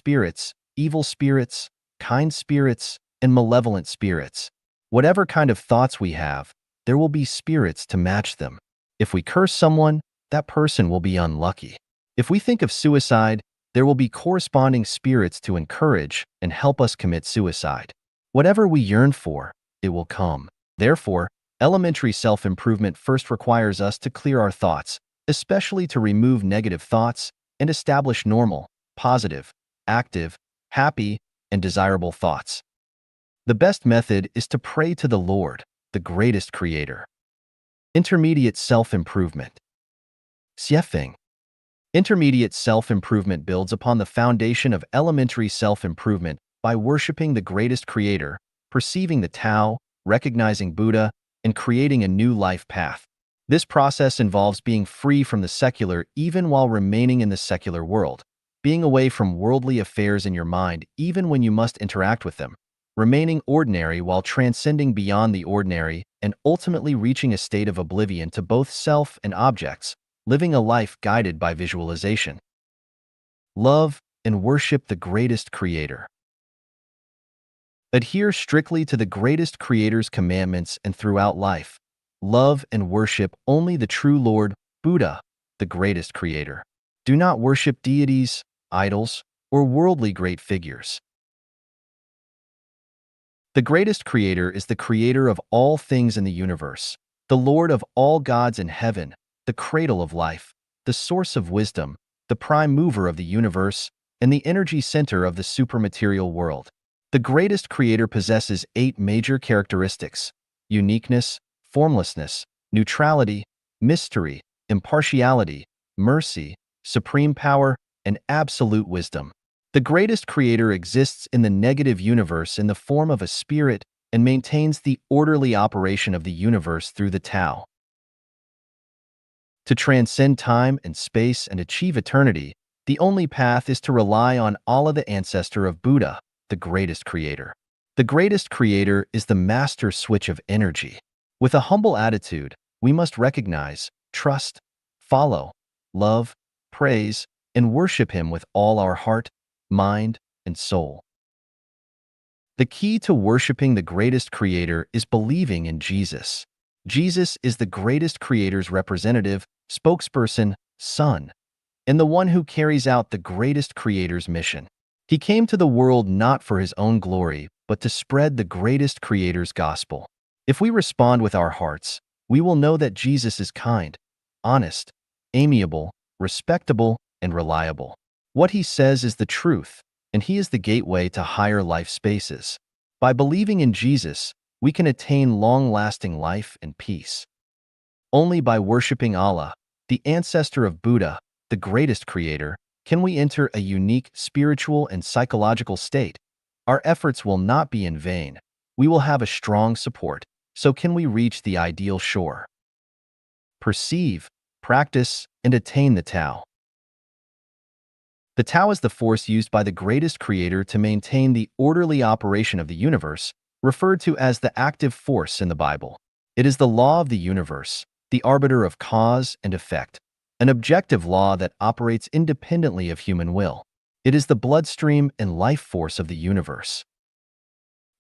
spirits, evil spirits, kind spirits, and malevolent spirits. Whatever kind of thoughts we have, there will be spirits to match them. If we curse someone, that person will be unlucky. If we think of suicide, there will be corresponding spirits to encourage and help us commit suicide. Whatever we yearn for, it will come. Therefore, elementary self-improvement first requires us to clear our thoughts, especially to remove negative thoughts and establish normal, positive, active, happy, and desirable thoughts. The best method is to pray to the Lord, the greatest creator. Intermediate self-improvement. Siefeng. Intermediate self-improvement builds upon the foundation of elementary self-improvement by worshiping the greatest creator, perceiving the Tao, recognizing Buddha, and creating a new life path. This process involves being free from the secular even while remaining in the secular world, being away from worldly affairs in your mind even when you must interact with them, remaining ordinary while transcending beyond the ordinary, and ultimately reaching a state of oblivion to both self and objects, living a life guided by visualization. Love and worship the greatest creator. Adhere strictly to the greatest creator's commandments and throughout life, love and worship only the true Lord, Buddha, the greatest creator. Do not worship deities, idols, or worldly great figures. The greatest creator is the creator of all things in the universe, the Lord of all gods in heaven, the cradle of life, the source of wisdom, the prime mover of the universe, and the energy center of the supermaterial world. The greatest creator possesses 8 major characteristics: uniqueness, formlessness, neutrality, mystery, impartiality, mercy, supreme power, and absolute wisdom. The greatest creator exists in the negative universe in the form of a spirit and maintains the orderly operation of the universe through the Tao. To transcend time and space and achieve eternity, the only path is to rely on Allah, the ancestor of Buddha, the greatest creator. The greatest creator is the master switch of energy. With a humble attitude, we must recognize, trust, follow, love, praise, and worship him with all our heart, mind, and soul. The key to worshiping the greatest creator is believing in Jesus. Jesus is the greatest creator's representative, spokesperson, son, and the one who carries out the greatest creator's mission. He came to the world not for his own glory, but to spread the greatest creator's gospel. If we respond with our hearts, we will know that Jesus is kind, honest, amiable, respectable, and reliable. What he says is the truth, and he is the gateway to higher life spaces. By believing in Jesus, we can attain long-lasting life and peace. Only by worshiping Allah, the ancestor of Buddha, the greatest creator, can we enter a unique spiritual and psychological state. Our efforts will not be in vain. We will have a strong support. So can we reach the ideal shore? Perceive, practice, and attain the Tao. The Tao is the force used by the greatest creator to maintain the orderly operation of the universe, referred to as the active force in the Bible. It is the law of the universe, the arbiter of cause and effect, an objective law that operates independently of human will. It is the bloodstream and life force of the universe.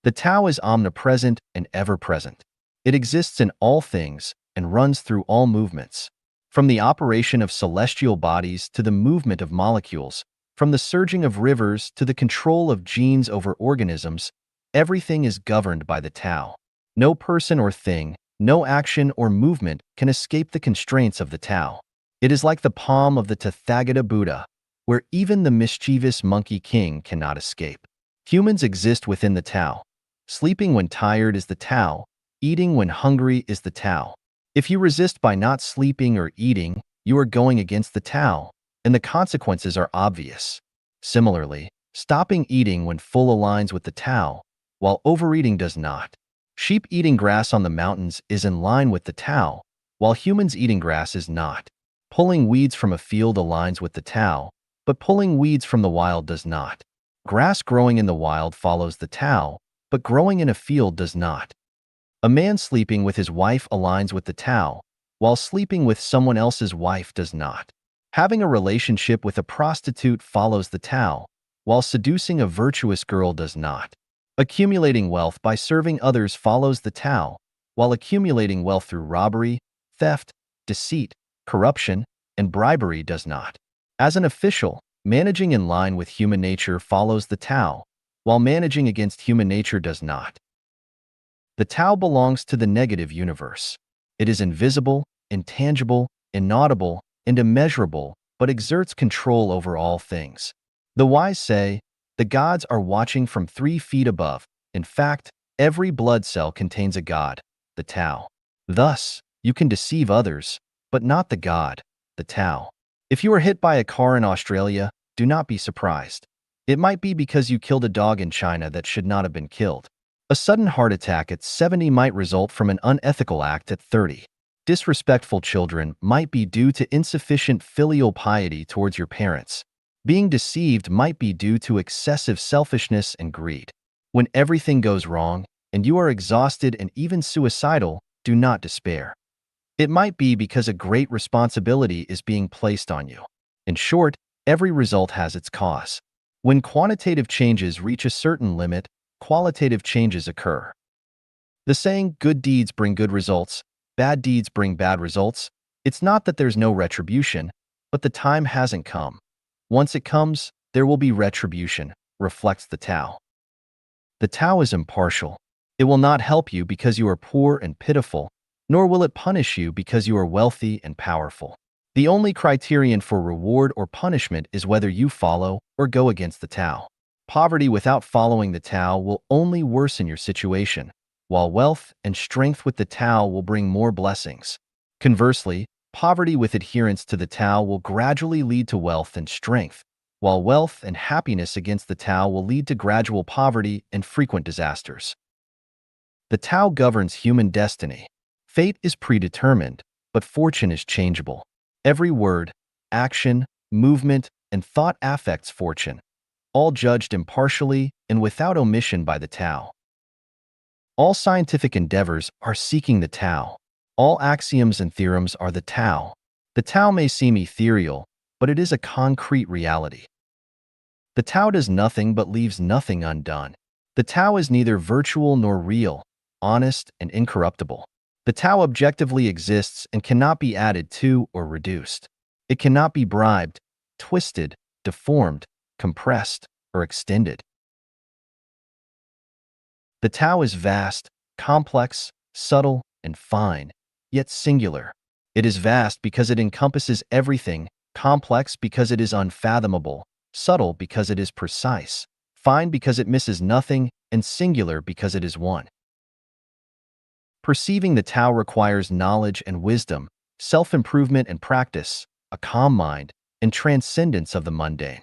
The Tao is omnipresent and ever-present. It exists in all things and runs through all movements. From the operation of celestial bodies to the movement of molecules, from the surging of rivers to the control of genes over organisms, everything is governed by the Tao. No person or thing, no action or movement can escape the constraints of the Tao. It is like the palm of the Tathagata Buddha, where even the mischievous Monkey King cannot escape. Humans exist within the Tao. Sleeping when tired is the Tao. Eating when hungry is the Tao. If you resist by not sleeping or eating, you are going against the Tao, and the consequences are obvious. Similarly, stopping eating when full aligns with the Tao, while overeating does not. Sheep eating grass on the mountains is in line with the Tao, while humans eating grass is not. Pulling weeds from a field aligns with the Tao, but pulling weeds from the wild does not. Grass growing in the wild follows the Tao, but growing in a field does not. A man sleeping with his wife aligns with the Tao, while sleeping with someone else's wife does not. Having a relationship with a prostitute follows the Tao, while seducing a virtuous girl does not. Accumulating wealth by serving others follows the Tao, while accumulating wealth through robbery, theft, deceit, corruption, and bribery does not. As an official, managing in line with human nature follows the Tao, while managing against human nature does not. The Tao belongs to the negative universe. It is invisible, intangible, inaudible, and immeasurable, but exerts control over all things. The wise say, the gods are watching from 3 feet above. In fact, every blood cell contains a god, the Tao. Thus, you can deceive others, but not the god, the Tao. If you are hit by a car in Australia, do not be surprised. It might be because you killed a dog in China that should not have been killed. A sudden heart attack at 70 might result from an unethical act at 30. Disrespectful children might be due to insufficient filial piety towards your parents. Being deceived might be due to excessive selfishness and greed. When everything goes wrong, and you are exhausted and even suicidal, do not despair. It might be because a great responsibility is being placed on you. In short, every result has its cause. When quantitative changes reach a certain limit, qualitative changes occur. The saying, good deeds bring good results, bad deeds bring bad results, it's not that there's no retribution, but the time hasn't come. Once it comes, there will be retribution, reflects the Tao. The Tao is impartial. It will not help you because you are poor and pitiful, nor will it punish you because you are wealthy and powerful. The only criterion for reward or punishment is whether you follow or go against the Tao. Poverty without following the Tao will only worsen your situation, while wealth and strength with the Tao will bring more blessings. Conversely, poverty with adherence to the Tao will gradually lead to wealth and strength, while wealth and happiness against the Tao will lead to gradual poverty and frequent disasters. The Tao governs human destiny. Fate is predetermined, but fortune is changeable. Every word, action, movement, and thought affects fortune, all judged impartially and without omission by the Tao. All scientific endeavors are seeking the Tao. All axioms and theorems are the Tao. The Tao may seem ethereal, but it is a concrete reality. The Tao does nothing but leaves nothing undone. The Tao is neither virtual nor real, honest and incorruptible. The Tao objectively exists and cannot be added to or reduced. It cannot be bribed, twisted, deformed, compressed, or extended. The Tao is vast, complex, subtle, and fine, yet singular. It is vast because it encompasses everything, complex because it is unfathomable, subtle because it is precise, fine because it misses nothing, and singular because it is one. Perceiving the Tao requires knowledge and wisdom, self-improvement and practice, a calm mind, and transcendence of the mundane.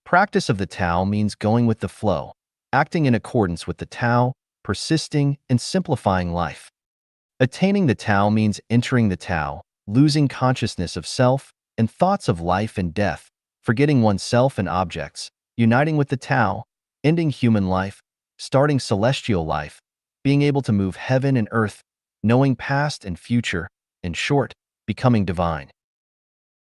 Practice of the Tao means going with the flow, acting in accordance with the Tao, persisting and simplifying life. Attaining the Tao means entering the Tao, losing consciousness of self and thoughts of life and death, forgetting oneself and objects, uniting with the Tao, ending human life, starting celestial life, being able to move heaven and earth, knowing past and future, in short, becoming divine.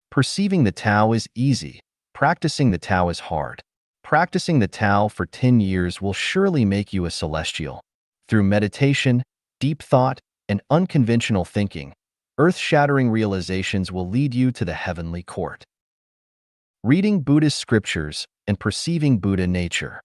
Perceiving the Tao is easy. Practicing the Tao is hard. Practicing the Tao for 10 years will surely make you a celestial. Through meditation, deep thought, and unconventional thinking, earth-shattering realizations will lead you to the heavenly court. Reading Buddhist scriptures and perceiving Buddha nature.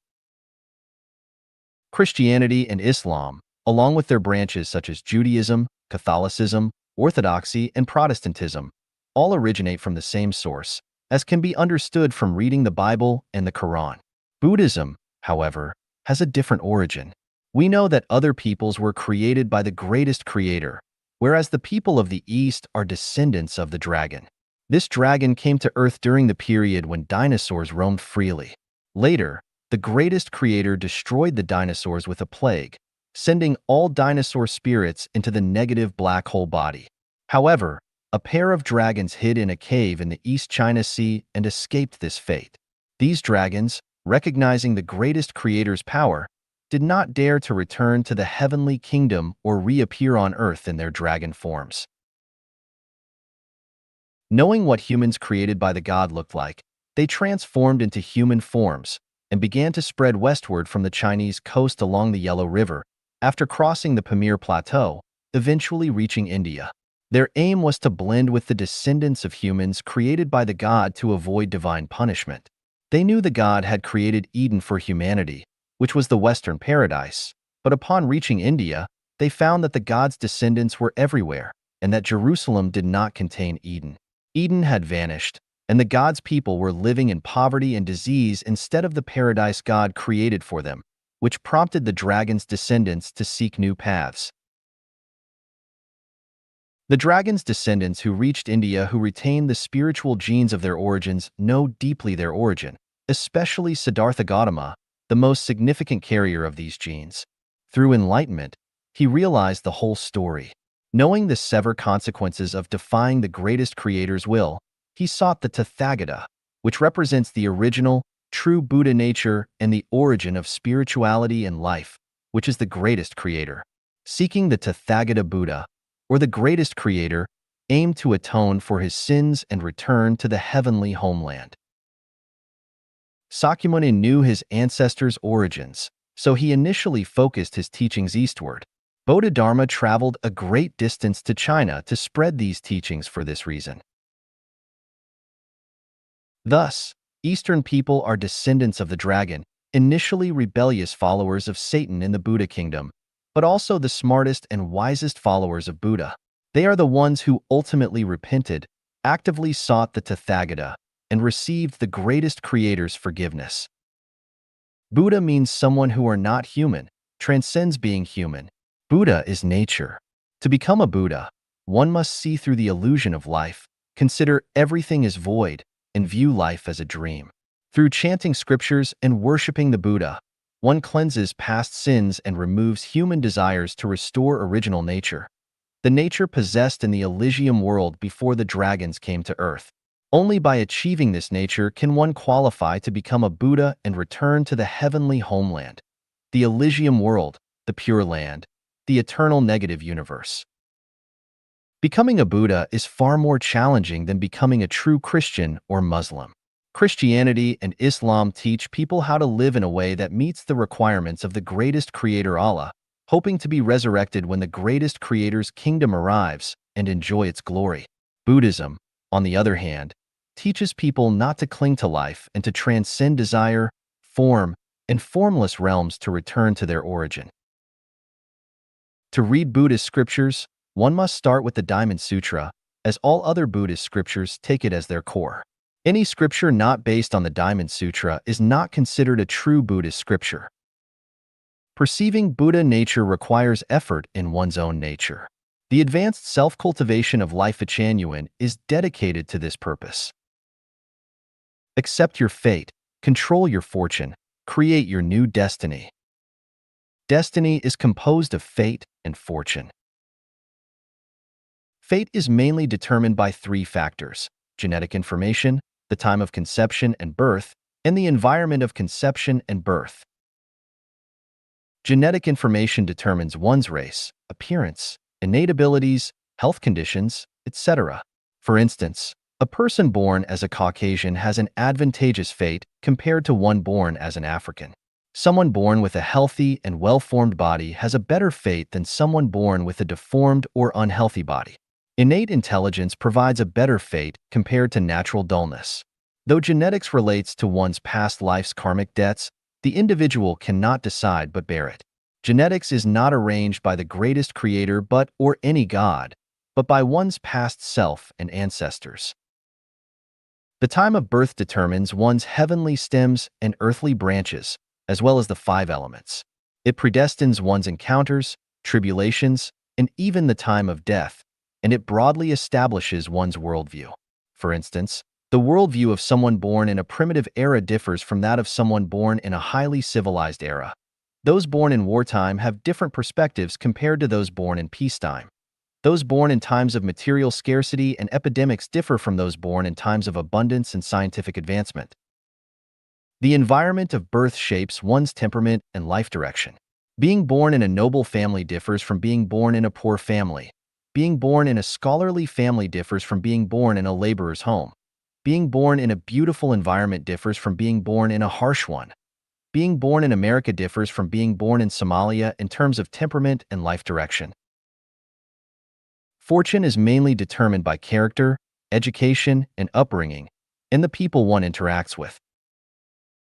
Christianity and Islam, along with their branches such as Judaism, Catholicism, Orthodoxy, and Protestantism, all originate from the same source, as can be understood from reading the Bible and the Quran. Buddhism, however, has a different origin. We know that other peoples were created by the greatest creator, whereas the people of the East are descendants of the dragon. This dragon came to Earth during the period when dinosaurs roamed freely. Later, the greatest creator destroyed the dinosaurs with a plague, sending all dinosaur spirits into the negative black hole body. However, a pair of dragons hid in a cave in the East China Sea and escaped this fate. These dragons, recognizing the greatest creator's power, did not dare to return to the heavenly kingdom or reappear on Earth in their dragon forms. Knowing what humans created by the God looked like, They transformed into human forms and began to spread westward from the Chinese coast along the Yellow River, after crossing the Pamir Plateau, eventually reaching India. Their aim was to blend with the descendants of humans created by the god to avoid divine punishment. They knew the god had created Eden for humanity, which was the Western paradise, but upon reaching India, they found that the god's descendants were everywhere, and that Jerusalem did not contain Eden. Eden had vanished, and the god's people were living in poverty and disease instead of the paradise God created for them, which prompted the dragon's descendants to seek new paths. The dragon's descendants who reached India who retained the spiritual genes of their origins know deeply their origin, especially Siddhartha Gautama, the most significant carrier of these genes. Through enlightenment, he realized the whole story. Knowing the severe consequences of defying the greatest creator's will, he sought the Tathagata, which represents the original, true Buddha nature and the origin of spirituality and life, which is the greatest creator. Seeking the Tathagata Buddha, or the greatest creator, aimed to atone for his sins and return to the heavenly homeland. Sakyamuni knew his ancestors' origins, so he initially focused his teachings eastward. Bodhidharma traveled a great distance to China to spread these teachings for this reason. Thus, Eastern people are descendants of the dragon, initially rebellious followers of Satan in the Buddha kingdom, but also the smartest and wisest followers of Buddha. They are the ones who ultimately repented, actively sought the Tathagata, and received the greatest creator's forgiveness. Buddha means someone who are not human, transcends being human. Buddha is nature. To become a Buddha, one must see through the illusion of life, consider everything as void, and view life as a dream. Through chanting scriptures and worshipping the Buddha, one cleanses past sins and removes human desires to restore original nature, the nature possessed in the Elysium world before the dragons came to earth. Only by achieving this nature can one qualify to become a Buddha and return to the heavenly homeland, the Elysium world, the Pure Land, the eternal negative universe. Becoming a Buddha is far more challenging than becoming a true Christian or Muslim. Christianity and Islam teach people how to live in a way that meets the requirements of the greatest creator Allah, hoping to be resurrected when the greatest creator's kingdom arrives and enjoy its glory. Buddhism, on the other hand, teaches people not to cling to life and to transcend desire, form, and formless realms to return to their origin. To read Buddhist scriptures, one must start with the Diamond Sutra, as all other Buddhist scriptures take it as their core. Any scripture not based on the Diamond Sutra is not considered a true Buddhist scripture. Perceiving Buddha nature requires effort in one's own nature. The advanced self-cultivation of Life Genuine is dedicated to this purpose. Accept your fate, control your fortune, create your new destiny. Destiny is composed of fate and fortune. Fate is mainly determined by three factors: genetic information, the time of conception and birth, and the environment of conception and birth. Genetic information determines one's race, appearance, innate abilities, health conditions, etc. For instance, a person born as a Caucasian has an advantageous fate compared to one born as an African. Someone born with a healthy and well-formed body has a better fate than someone born with a deformed or unhealthy body. Innate intelligence provides a better fate compared to natural dullness. Though genetics relates to one's past life's karmic debts, the individual cannot decide but bear it. Genetics is not arranged by the greatest creator or any god, but by one's past self and ancestors. The time of birth determines one's heavenly stems and earthly branches, as well as the 5 elements. It predestines one's encounters, tribulations, and even the time of death, and it broadly establishes one's worldview. For instance, the worldview of someone born in a primitive era differs from that of someone born in a highly civilized era. Those born in wartime have different perspectives compared to those born in peacetime. Those born in times of material scarcity and epidemics differ from those born in times of abundance and scientific advancement. The environment of birth shapes one's temperament and life direction. Being born in a noble family differs from being born in a poor family. Being born in a scholarly family differs from being born in a laborer's home. Being born in a beautiful environment differs from being born in a harsh one. Being born in America differs from being born in Somalia in terms of temperament and life direction. Fortune is mainly determined by character, education, and upbringing, and the people one interacts with.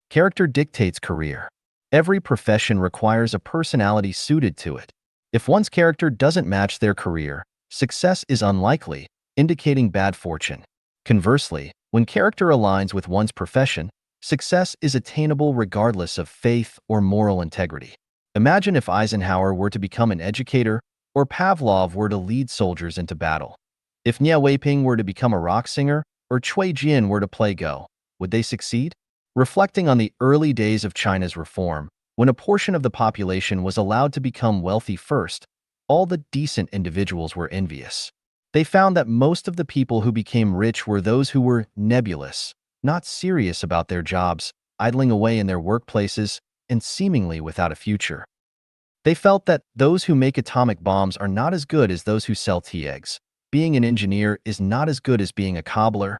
Character dictates career. Every profession requires a personality suited to it. If one's character doesn't match their career, success is unlikely, indicating bad fortune. Conversely, when character aligns with one's profession, success is attainable regardless of faith or moral integrity. Imagine if Eisenhower were to become an educator or Pavlov were to lead soldiers into battle. If Nye Weiping were to become a rock singer or Cui Jian were to play Go, would they succeed? Reflecting on the early days of China's reform, when a portion of the population was allowed to become wealthy first, all the decent individuals were envious. They found that most of the people who became rich were those who were nebulous, not serious about their jobs, idling away in their workplaces, and seemingly without a future. They felt that those who make atomic bombs are not as good as those who sell tea eggs. Being an engineer is not as good as being a cobbler,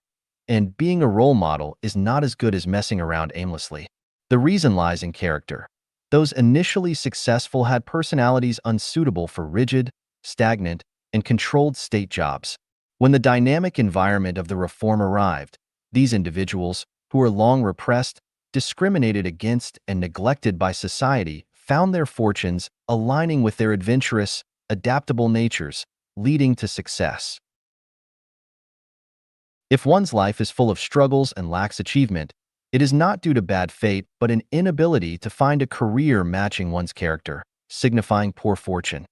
and being a role model is not as good as messing around aimlessly. The reason lies in character. Those initially successful had personalities unsuitable for rigid, stagnant, and controlled state jobs. When the dynamic environment of the reform arrived, these individuals, who were long repressed, discriminated against, and neglected by society, found their fortunes aligning with their adventurous, adaptable natures, leading to success. If one's life is full of struggles and lacks achievement, it is not due to bad fate but an inability to find a career matching one's character, signifying poor fortune.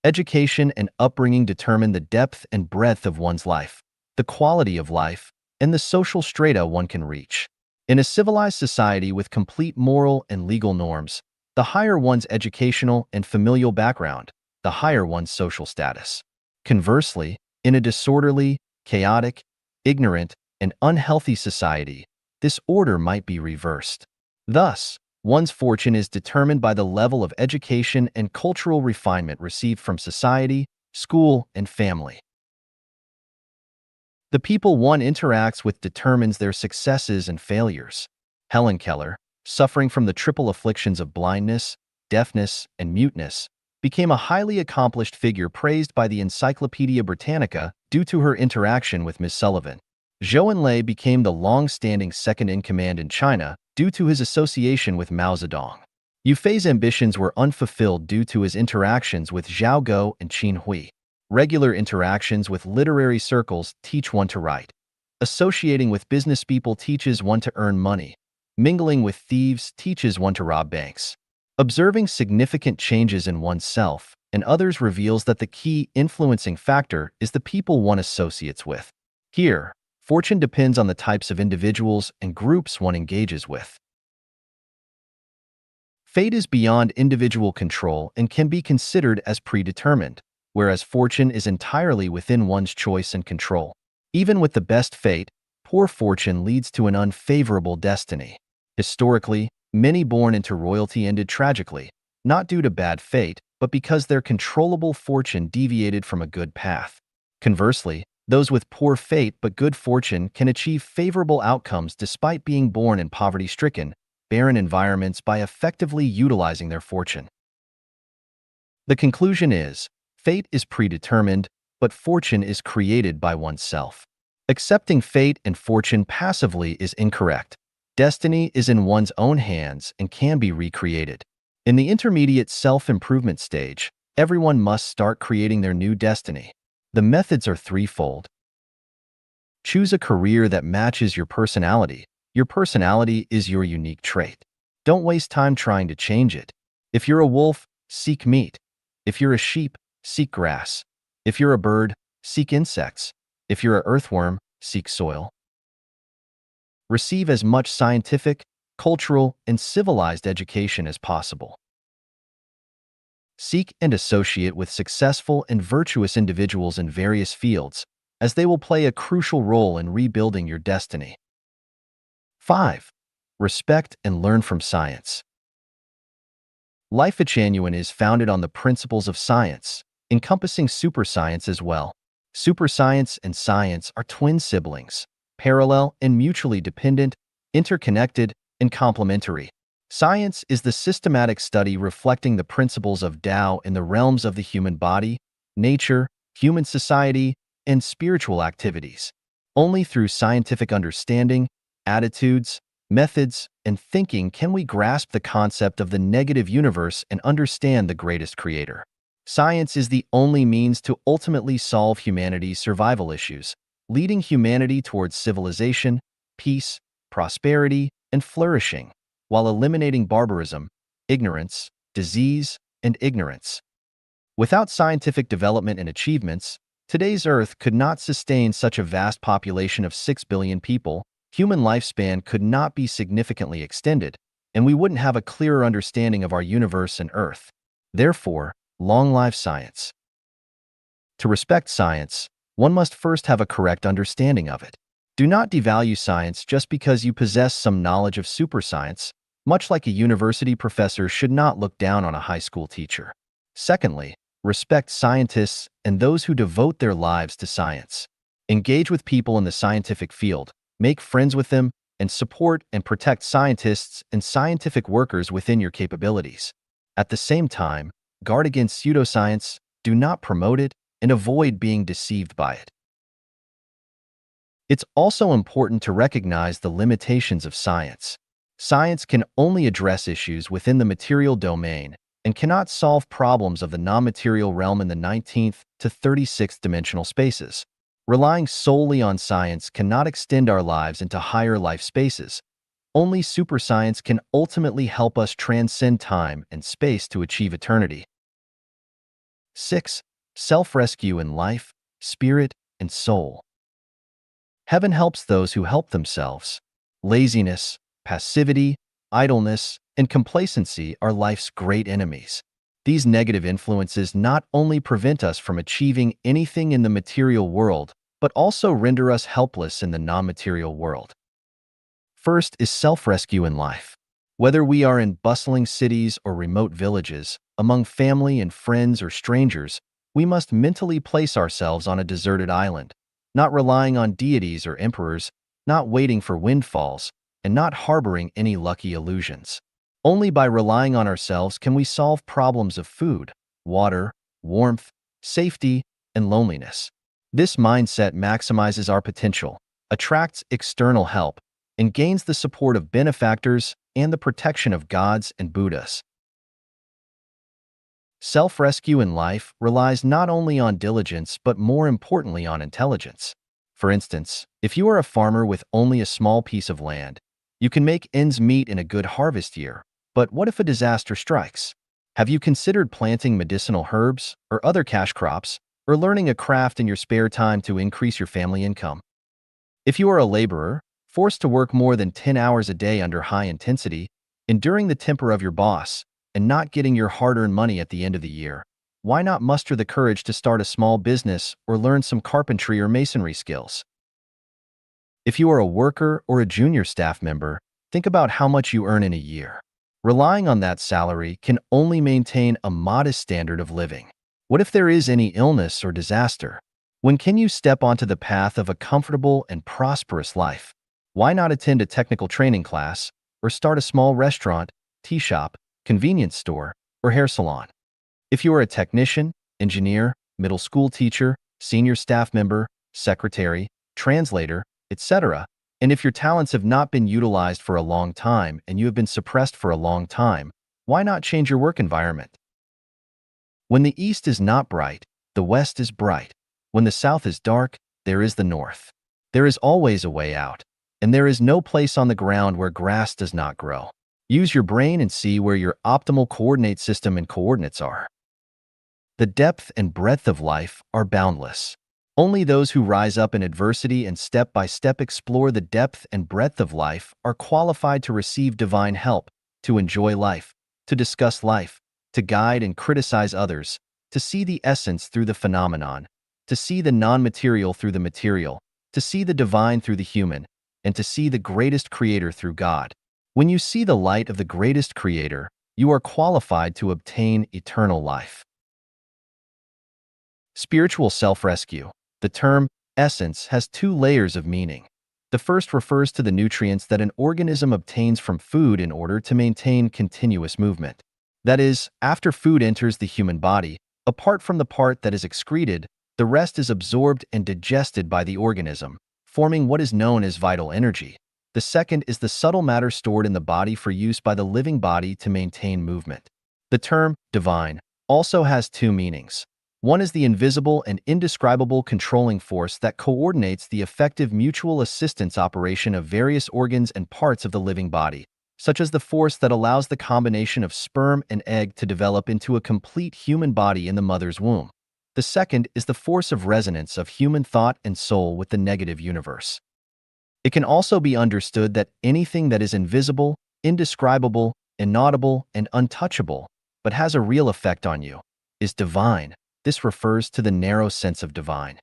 Education and upbringing determine the depth and breadth of one's life, the quality of life, and the social strata one can reach. In a civilized society with complete moral and legal norms, the higher one's educational and familial background, the higher one's social status. Conversely, in a disorderly, chaotic, ignorant, and unhealthy society, this order might be reversed. Thus, one's fortune is determined by the level of education and cultural refinement received from society, school, and family. The people one interacts with determines their successes and failures. Helen Keller, suffering from the triple afflictions of blindness, deafness, and muteness, became a highly accomplished figure praised by the Encyclopedia Britannica due to her interaction with Miss Sullivan. Zhou Enlai became the long-standing second-in-command in China due to his association with Mao Zedong. Yu Fei's ambitions were unfulfilled due to his interactions with Zhao Guo and Qin Hui. Regular interactions with literary circles teach one to write. Associating with business people teaches one to earn money. Mingling with thieves teaches one to rob banks. Observing significant changes in oneself and others reveals that the key influencing factor is the people one associates with. Here, fortune depends on the types of individuals and groups one engages with. Fate is beyond individual control and can be considered as predetermined, whereas fortune is entirely within one's choice and control. Even with the best fate, poor fortune leads to an unfavorable destiny. Historically, many born into royalty ended tragically, not due to bad fate, but because their controllable fortune deviated from a good path. Conversely, those with poor fate but good fortune can achieve favorable outcomes despite being born in poverty-stricken, barren environments by effectively utilizing their fortune. The conclusion is, fate is predetermined, but fortune is created by oneself. Accepting fate and fortune passively is incorrect. Destiny is in one's own hands and can be recreated. In the intermediate self-improvement stage, everyone must start creating their new destiny. The methods are threefold. Choose a career that matches your personality. Your personality is your unique trait. Don't waste time trying to change it. If you're a wolf, seek meat. If you're a sheep, seek grass. If you're a bird, seek insects. If you're an earthworm, seek soil. Receive as much scientific, cultural, and civilized education as possible. Seek and associate with successful and virtuous individuals in various fields, as they will play a crucial role in rebuilding your destiny. 5. Respect and learn from science. Life Genuine is founded on the principles of science, encompassing super science as well. Superscience and science are twin siblings, parallel and mutually dependent, interconnected, and complementary. Science is the systematic study reflecting the principles of Tao in the realms of the human body, nature, human society, and spiritual activities. Only through scientific understanding, attitudes, methods, and thinking can we grasp the concept of the negative universe and understand the greatest creator. Science is the only means to ultimately solve humanity's survival issues, leading humanity towards civilization, peace, prosperity, and flourishing, while eliminating barbarism, ignorance, disease, and ignorance. Without scientific development and achievements, today's Earth could not sustain such a vast population of 6 billion people, human lifespan could not be significantly extended, and we wouldn't have a clearer understanding of our universe and Earth. Therefore, long live science. To respect science, one must first have a correct understanding of it. Do not devalue science just because you possess some knowledge of superscience, much like a university professor should not look down on a high school teacher. Secondly, respect scientists and those who devote their lives to science. Engage with people in the scientific field, make friends with them, and support and protect scientists and scientific workers within your capabilities. At the same time, guard against pseudoscience, do not promote it, and avoid being deceived by it. It's also important to recognize the limitations of science. Science can only address issues within the material domain and cannot solve problems of the non-material realm in the 19th to 36th dimensional spaces. Relying solely on science cannot extend our lives into higher life spaces. Only superscience can ultimately help us transcend time and space to achieve eternity. 6. Self-rescue in life, spirit, and soul. Heaven helps those who help themselves. Laziness, passivity, idleness, and complacency are life's great enemies. These negative influences not only prevent us from achieving anything in the material world, but also render us helpless in the non-material world. First is self-rescue in life. Whether we are in bustling cities or remote villages, among family and friends or strangers, we must mentally place ourselves on a deserted island, not relying on deities or emperors, not waiting for windfalls, and not harboring any lucky illusions. Only by relying on ourselves can we solve problems of food, water, warmth, safety, and loneliness. This mindset maximizes our potential, attracts external help, and gains the support of benefactors and the protection of gods and Buddhas. Self-rescue in life relies not only on diligence but more importantly on intelligence. For instance, if you are a farmer with only a small piece of land, you can make ends meet in a good harvest year, but what if a disaster strikes? Have you considered planting medicinal herbs or other cash crops, or learning a craft in your spare time to increase your family income? If you are a laborer, forced to work more than 10 hours a day under high intensity, enduring the temper of your boss, and not getting your hard-earned money at the end of the year, why not muster the courage to start a small business or learn some carpentry or masonry skills? If you are a worker or a junior staff member, think about how much you earn in a year. Relying on that salary can only maintain a modest standard of living. What if there is any illness or disaster? When can you step onto the path of a comfortable and prosperous life? Why not attend a technical training class or start a small restaurant, tea shop, convenience store, or hair salon? If you are a technician, engineer, middle school teacher, senior staff member, secretary, translator, etc., and if your talents have not been utilized for a long time and you have been suppressed for a long time, why not change your work environment? When the East is not bright, the West is bright. When the South is dark, there is the North. There is always a way out, and there is no place on the ground where grass does not grow. Use your brain and see where your optimal coordinate system and coordinates are. The depth and breadth of life are boundless. Only those who rise up in adversity and step by step explore the depth and breadth of life are qualified to receive divine help, to enjoy life, to discuss life, to guide and criticize others, to see the essence through the phenomenon, to see the non-material through the material, to see the divine through the human, and to see the greatest creator through God. When you see the light of the greatest creator, you are qualified to obtain eternal life. Spiritual self-rescue. The term essence has two layers of meaning. The first refers to the nutrients that an organism obtains from food in order to maintain continuous movement. That is, after food enters the human body, apart from the part that is excreted, the rest is absorbed and digested by the organism, forming what is known as vital energy. The second is the subtle matter stored in the body for use by the living body to maintain movement. The term divine also has two meanings. One is the invisible and indescribable controlling force that coordinates the effective mutual assistance operation of various organs and parts of the living body, such as the force that allows the combination of sperm and egg to develop into a complete human body in the mother's womb. The second is the force of resonance of human thought and soul with the negative universe. It can also be understood that anything that is invisible, indescribable, inaudible, and untouchable, but has a real effect on you, is divine. This refers to the narrow sense of divine.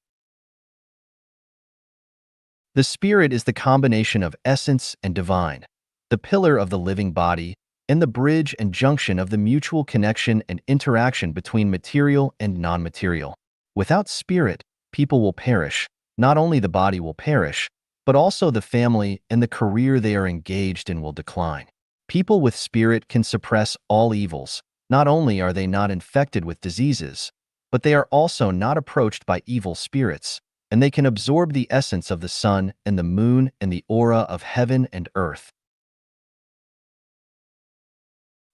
The spirit is the combination of essence and divine, the pillar of the living body, and the bridge and junction of the mutual connection and interaction between material and non-material. Without spirit, people will perish. Not only the body will perish, but also the family and the career they are engaged in will decline. People with spirit can suppress all evils. Not only are they not infected with diseases, but they are also not approached by evil spirits, and they can absorb the essence of the sun and the moon and the aura of heaven and earth.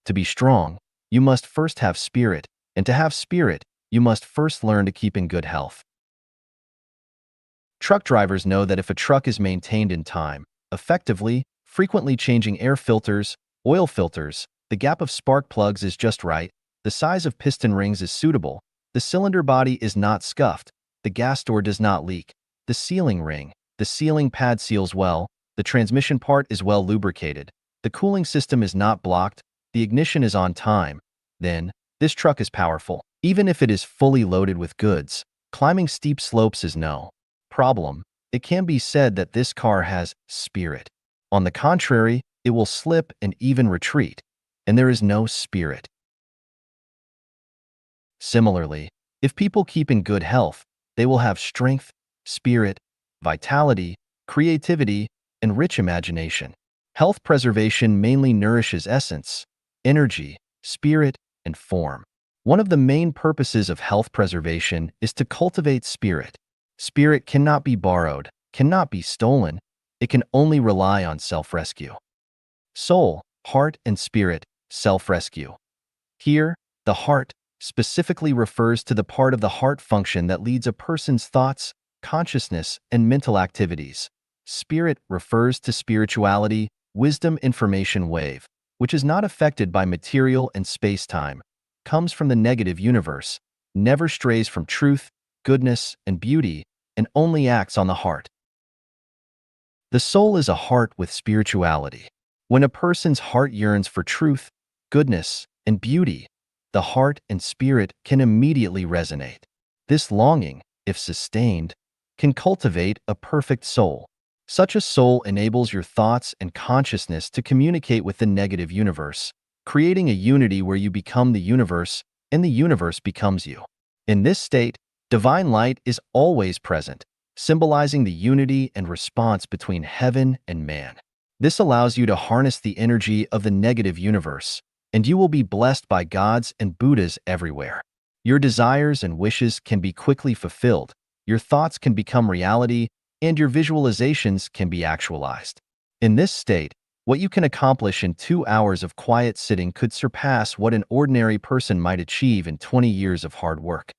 To be strong, you must first have spirit, and to have spirit, you must first learn to keep in good health. Truck drivers know that if a truck is maintained in time, effectively, frequently changing air filters, oil filters, the gap of spark plugs is just right, the size of piston rings is suitable, the cylinder body is not scuffed, the gas door does not leak, the sealing pad seals well, the transmission part is well lubricated, the cooling system is not blocked, the ignition is on time, then this truck is powerful. Even if it is fully loaded with goods, climbing steep slopes is no problem. It can be said that this car has spirit. On the contrary, it will slip and even retreat, and there is no spirit. Similarly, if people keep in good health, they will have strength, spirit, vitality, creativity, and rich imagination. Health preservation mainly nourishes essence, energy, spirit, and form. One of the main purposes of health preservation is to cultivate spirit. Spirit cannot be borrowed, cannot be stolen. It can only rely on self-rescue. Soul, heart, and spirit, self-rescue. Here, the heart specifically refers to the part of the heart function that leads a person's thoughts, consciousness, and mental activities. Spirit refers to spirituality, wisdom information wave, which is not affected by material and space-time, comes from the negative universe, never strays from truth, goodness, and beauty, and only acts on the heart. The soul is a heart with spirituality. When a person's heart yearns for truth, goodness, and beauty, the heart and spirit can immediately resonate. This longing, if sustained, can cultivate a perfect soul. Such a soul enables your thoughts and consciousness to communicate with the negative universe, creating a unity where you become the universe and the universe becomes you. In this state, divine light is always present, symbolizing the unity and response between heaven and man. This allows you to harness the energy of the negative universe, and you will be blessed by gods and Buddhas everywhere. Your desires and wishes can be quickly fulfilled, your thoughts can become reality, and your visualizations can be actualized. In this state, what you can accomplish in 2 hours of quiet sitting could surpass what an ordinary person might achieve in 20 years of hard work.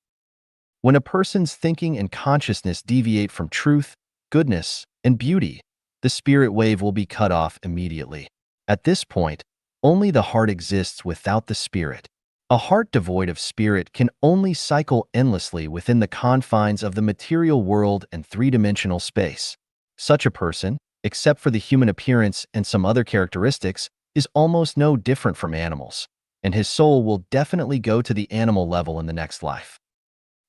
When a person's thinking and consciousness deviate from truth, goodness, and beauty, the spirit wave will be cut off immediately. At this point, only the heart exists without the spirit. A heart devoid of spirit can only cycle endlessly within the confines of the material world and three-dimensional space. Such a person, except for the human appearance and some other characteristics, is almost no different from animals, and his soul will definitely go to the animal level in the next life.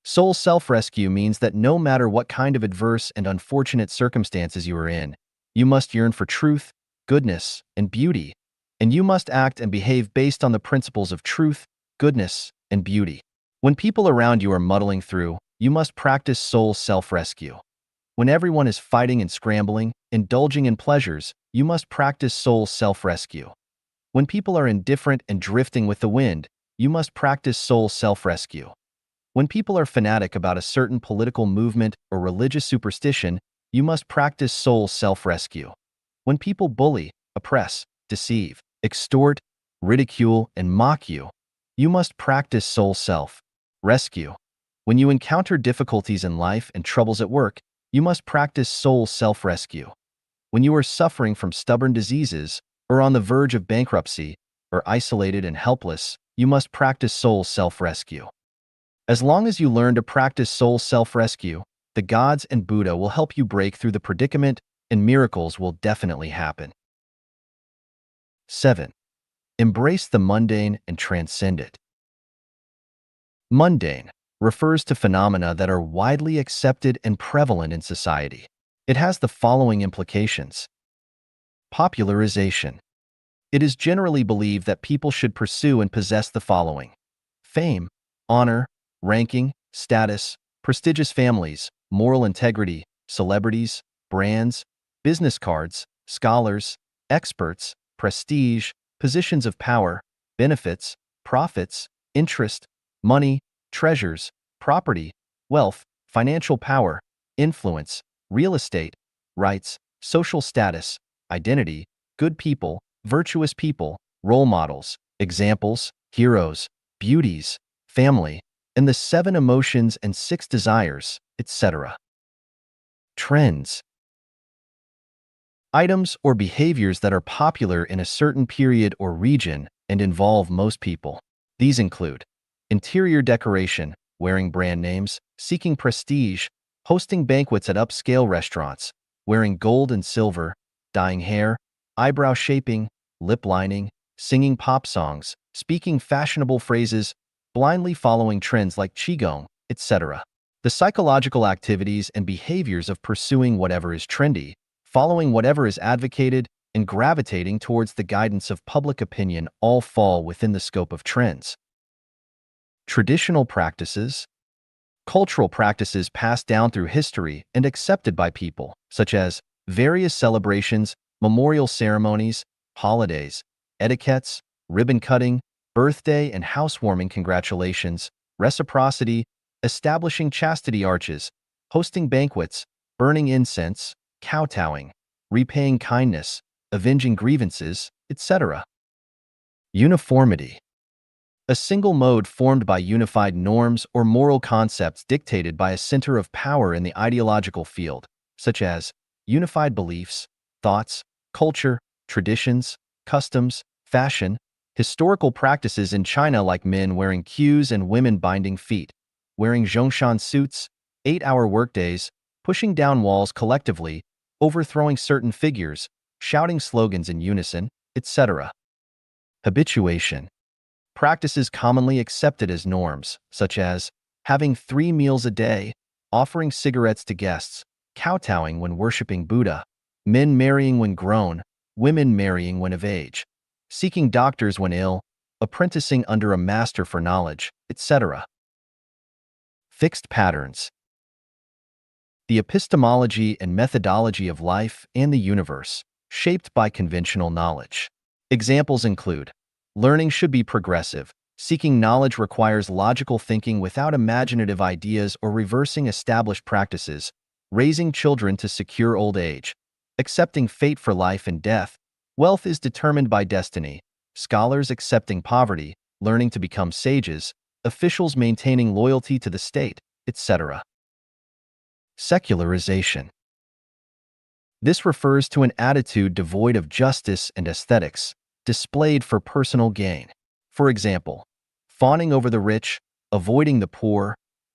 Soul self-rescue means that no matter what kind of adverse and unfortunate circumstances you are in, you must yearn for truth, goodness, and beauty, and you must act and behave based on the principles of truth, goodness, and beauty. When people around you are muddling through, You must practice soul self-rescue. When everyone is fighting and scrambling, indulging in pleasures, you must practice soul self-rescue. When people are indifferent and drifting with the wind, you must practice soul self-rescue. When people are fanatic about a certain political movement or religious superstition, you must practice soul self-rescue. When people bully, oppress, deceive, extort, ridicule, and mock you, you must practice soul self-rescue. When you encounter difficulties in life and troubles at work, you must practice soul self-rescue. When you are suffering from stubborn diseases, or on the verge of bankruptcy, or isolated and helpless, you must practice soul self-rescue. As long as you learn to practice soul self-rescue, the gods and Buddha will help you break through the predicament, and miracles will definitely happen. 7. Embrace the mundane and transcend it. Mundane refers to phenomena that are widely accepted and prevalent in society. It has the following implications. Popularization. It is generally believed that people should pursue and possess the following: fame, honor, ranking, status, prestigious families, moral integrity, celebrities, brands, business cards, scholars, experts, prestige, positions of power, benefits, profits, interest, money, treasures, property, wealth, financial power, influence, real estate, rights, social status, identity, good people, virtuous people, role models, examples, heroes, beauties, family, and the 7 emotions and 6 desires, etc. Trends. Items or behaviors that are popular in a certain period or region and involve most people. These include interior decoration, wearing brand names, seeking prestige, hosting banquets at upscale restaurants, wearing gold and silver, dyeing hair, eyebrow shaping, lip lining, singing pop songs, speaking fashionable phrases, blindly following trends like qigong, etc. The psychological activities and behaviors of pursuing whatever is trendy, following whatever is advocated, and gravitating towards the guidance of public opinion all fall within the scope of trends. Traditional practices. Cultural practices passed down through history and accepted by people, such as various celebrations, memorial ceremonies, holidays, etiquettes, ribbon cutting, birthday and housewarming congratulations, reciprocity, establishing chastity arches, hosting banquets, burning incense, kowtowing, repaying kindness, avenging grievances, etc. Uniformity. A single mode formed by unified norms or moral concepts dictated by a center of power in the ideological field, such as unified beliefs, thoughts, culture, traditions, customs, fashion, historical practices in China like men wearing queues and women binding feet, wearing zhongshan suits, 8-hour workdays, pushing down walls collectively, overthrowing certain figures, shouting slogans in unison, etc. Habituation. Practices commonly accepted as norms, such as having 3 meals a day, offering cigarettes to guests, kowtowing when worshiping Buddha, men marrying when grown, women marrying when of age, seeking doctors when ill, apprenticing under a master for knowledge, etc. Fixed patterns. The epistemology and methodology of life and the universe, shaped by conventional knowledge. Examples include: learning should be progressive. Seeking knowledge requires logical thinking without imaginative ideas or reversing established practices. Raising children to secure old age. Accepting fate for life and death. Wealth is determined by destiny. Scholars accepting poverty, learning to become sages. Officials maintaining loyalty to the state, etc. Secularization. This refers to an attitude devoid of justice and aesthetics, displayed for personal gain. For example, fawning over the rich, avoiding the poor,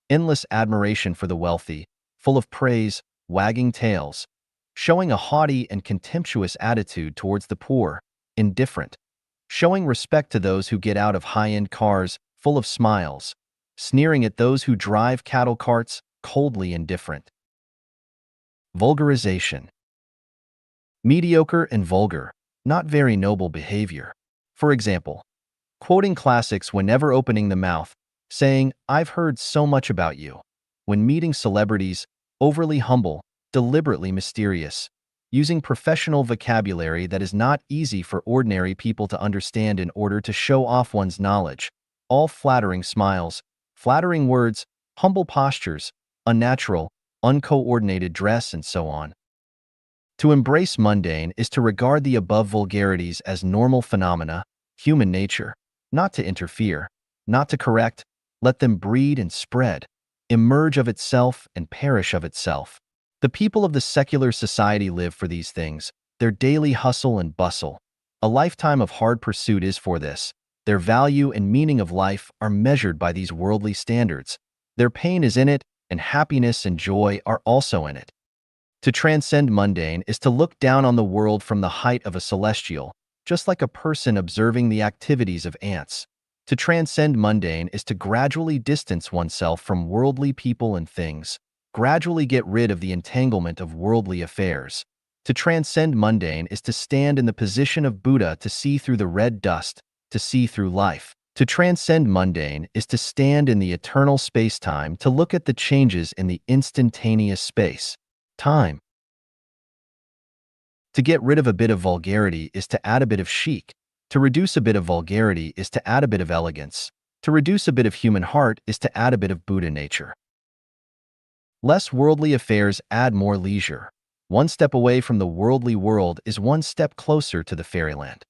endless admiration for the wealthy, full of praise, wagging tails, showing a haughty and contemptuous attitude towards the poor, indifferent, showing respect to those who get out of high-end cars, full of smiles, sneering at those who drive cattle carts, coldly indifferent. Vulgarization. Mediocre and vulgar, not very noble behavior. For example, quoting classics whenever opening the mouth, saying, "I've heard so much about you," when meeting celebrities, overly humble, deliberately mysterious, using professional vocabulary that is not easy for ordinary people to understand in order to show off one's knowledge, all flattering smiles, flattering words, humble postures, unnatural, uncoordinated dress, and so on. To embrace mundane is to regard the above vulgarities as normal phenomena, human nature, not to interfere, not to correct, let them breed and spread, emerge of itself and perish of itself. The people of the secular society live for these things, their daily hustle and bustle. A lifetime of hard pursuit is for this. Their value and meaning of life are measured by these worldly standards. Their pain is in it, and happiness and joy are also in it. To transcend mundane is to look down on the world from the height of a celestial, just like a person observing the activities of ants. To transcend mundane is to gradually distance oneself from worldly people and things, gradually get rid of the entanglement of worldly affairs. To transcend mundane is to stand in the position of Buddha, to see through the red dust, to see through life. To transcend mundane is to stand in the eternal space-time, to look at the changes in the instantaneous space-time. To get rid of a bit of vulgarity is to add a bit of chic. To reduce a bit of vulgarity is to add a bit of elegance. To reduce a bit of human heart is to add a bit of Buddha nature. Less worldly affairs add more leisure. One step away from the worldly world is one step closer to the fairyland.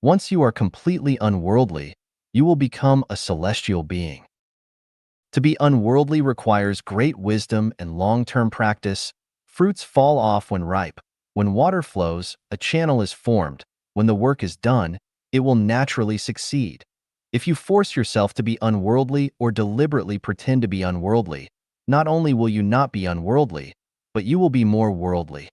Once you are completely unworldly, you will become a celestial being. To be unworldly requires great wisdom and long-term practice. Fruits fall off when ripe. When water flows, a channel is formed. When the work is done, it will naturally succeed. If you force yourself to be unworldly or deliberately pretend to be unworldly, not only will you not be unworldly, but you will be more worldly.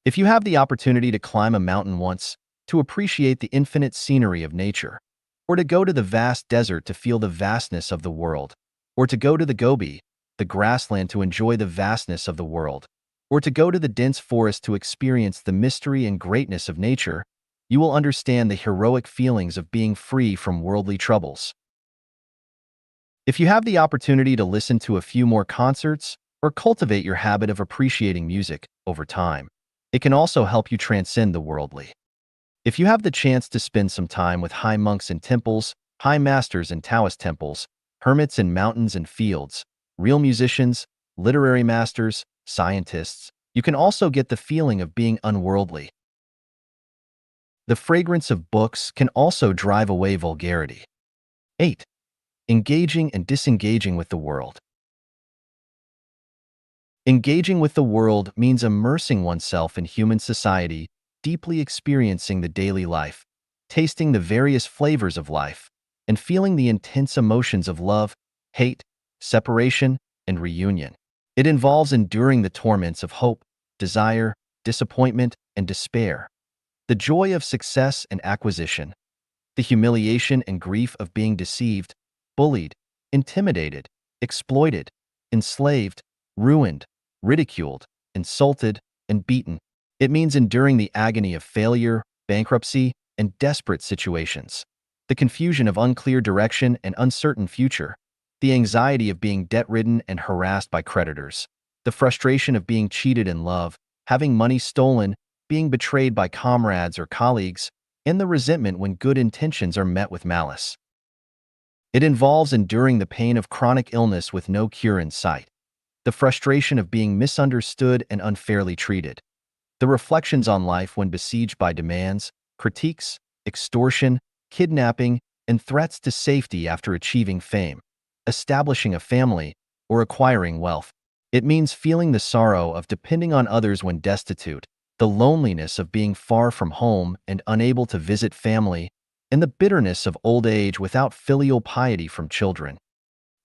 If you have the opportunity to climb a mountain once, to appreciate the infinite scenery of nature, or to go to the vast desert to feel the vastness of the world, or to go to the Gobi, the grassland, to enjoy the vastness of the world, or to go to the dense forest to experience the mystery and greatness of nature, you will understand the heroic feelings of being free from worldly troubles. If you have the opportunity to listen to a few more concerts or cultivate your habit of appreciating music over time, it can also help you transcend the worldly. If you have the chance to spend some time with high monks in temples, high masters in Taoist temples, hermits in mountains and fields, real musicians, literary masters, scientists, you can also get the feeling of being unworldly. The fragrance of books can also drive away vulgarity. 8. Engaging and disengaging with the world. Engaging with the world means immersing oneself in human society, deeply experiencing the daily life, tasting the various flavors of life, and feeling the intense emotions of love, hate, separation, and reunion. It involves enduring the torments of hope, desire, disappointment, and despair, the joy of success and acquisition, the humiliation and grief of being deceived, bullied, intimidated, exploited, enslaved, ruined, ridiculed, insulted, and beaten. It means enduring the agony of failure, bankruptcy, and desperate situations, the confusion of unclear direction and uncertain future, the anxiety of being debt-ridden and harassed by creditors, the frustration of being cheated in love, having money stolen, being betrayed by comrades or colleagues, and the resentment when good intentions are met with malice. It involves enduring the pain of chronic illness with no cure in sight, the frustration of being misunderstood and unfairly treated, the reflections on life when besieged by demands, critiques, extortion, kidnapping, and threats to safety after achieving fame, establishing a family, or acquiring wealth. It means feeling the sorrow of depending on others when destitute, the loneliness of being far from home and unable to visit family, and the bitterness of old age without filial piety from children.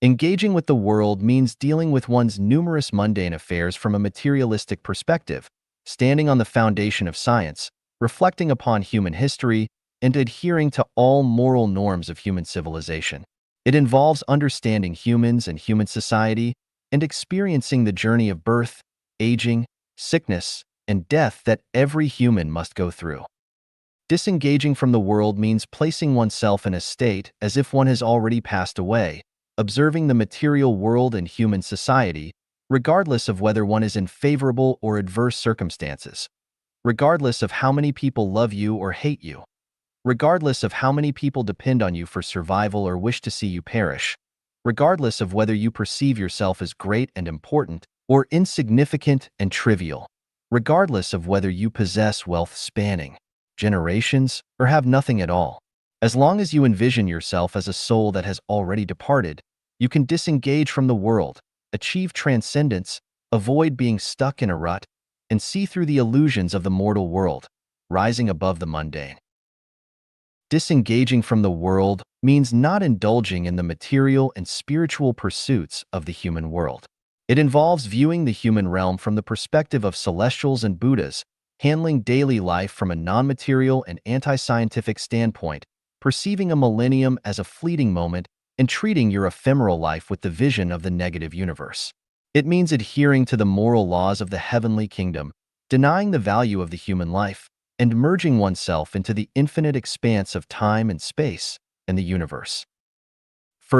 Engaging with the world means dealing with one's numerous mundane affairs from a materialistic perspective, standing on the foundation of science, reflecting upon human history, and adhering to all moral norms of human civilization. It involves understanding humans and human society and experiencing the journey of birth, aging, sickness, and death that every human must go through. Disengaging from the world means placing oneself in a state as if one has already passed away, observing the material world and human society, regardless of whether one is in favorable or adverse circumstances, regardless of how many people love you or hate you, regardless of how many people depend on you for survival or wish to see you perish, regardless of whether you perceive yourself as great and important or insignificant and trivial, regardless of whether you possess wealth spanning generations or have nothing at all. As long as you envision yourself as a soul that has already departed, you can disengage from the world, achieve transcendence, avoid being stuck in a rut, and see through the illusions of the mortal world, rising above the mundane. Disengaging from the world means not indulging in the material and spiritual pursuits of the human world. It involves viewing the human realm from the perspective of celestials and Buddhas, handling daily life from a non-material and anti-scientific standpoint, perceiving a millennium as a fleeting moment, and treating your ephemeral life with the vision of the negative universe. It means adhering to the moral laws of the heavenly kingdom, denying the value of the human life, and merging oneself into the infinite expanse of time and space and the universe.